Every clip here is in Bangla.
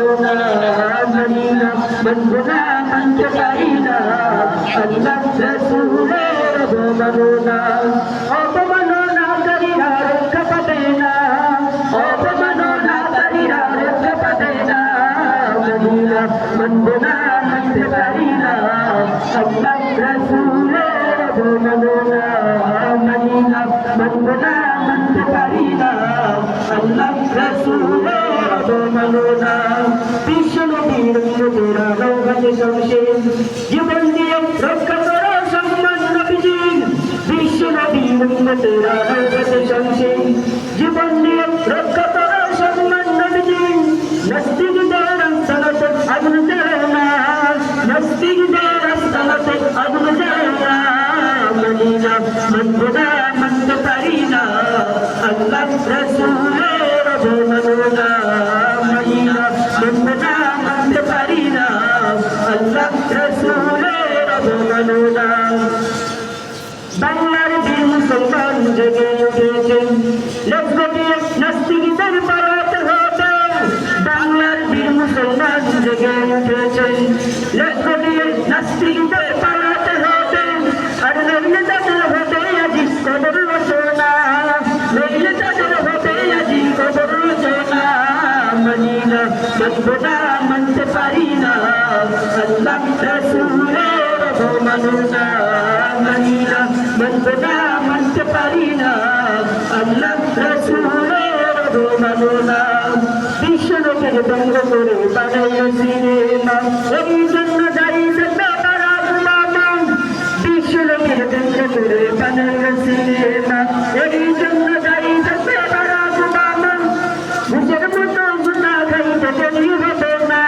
মনোনা মদিনা বন্ধনা মানতে পারি না আল্লাহ রাসূলের মনোনা অপমাননাকারীরা রক্ষা পাবে না অপমাননাকারীরা রক্ষা পাবে না মদিনা বন্ধনা মানতে পারি না আল্লাহ রাসূলের মনোনা মদিনা বন্ধনা মানতে পারি না আল্লাহ রাসূলের মনোনা বিশ্ব নবীর উম্মতেরা নৌকাতে সংশেষ জীবন দিয়ে রক্ষা করো সম্মান নবীজি বিশ্ব নবীর উম্মতেরা নৌকাতে সংশেষ জীবন দিয়ে রক্ষা করো সম্মান নবীজি নাস্তিকদের রাস্তাতে আগুন জ্বালো না নাস্তিকদের রাস্তাতে আগুন জ্বালো না মদিনা বন্ধনা মানতে পারি না আল্লাহ রাসূলের মনোনা মদিনা বন্ধনা মানতে পারি না আল্লাহ রাসূলের মনোনা বাংলার বীর মুসলমান জেগে উঠেছেন লক্ষ্যটিয়ে নাস্তিকদের পালাতে হবে বাংলার বীর মুসলমান জেগে উঠেছেন লক্ষ্যটিয়ে নাস্তিকদের পালাতে হবে আর নইলে তাদের হবে আজি কবর রচনা নইলে তাদের হবে আজি কবর রচনা মদিনা বন্ধনা মানতে পারি না আল্লাহ রাসূলের মনোনা মদিনা বন্ধনা মানতে পারি না আল্লাহ রাসূলের মনোনা বিশ্ব নবীর ব্যঙ্গ করে বানাইল সিনেমা এই জন্য দায়ী থাকবে বারাক ওবামা বিশ্ব নবীর ব্যঙ্গ করে বানাইল সিনেমা এই জন্য দায়ী থাকবে বারাক ওবামা ঘুষের মতো গুনাহ খাইতে দেরি হবে না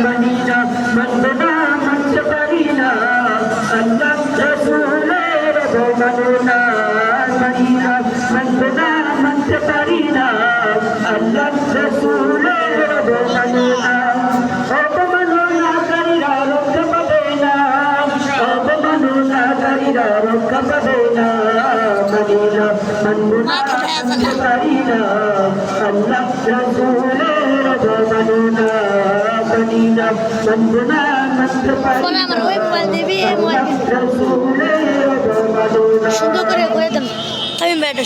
মদিনা বন্ধনা মানতে পারি না আল্লাহ রাসূলের মনোনা মদিনা বন্ধনা মানতে পারি না আল্লাহ রাসূলের মনোনা অপমাননাকারীরা রক্ষা পাবে না অপমাননাকারীরা রক্ষা পাবে না মদিনা বন্ধনা মানতে পারি না আল্লাহ রাসূলের মনোনা মদিনা বন্ধনা মানতে পারি না রাসূলের মনোনা সুন্দর করে দেন আমি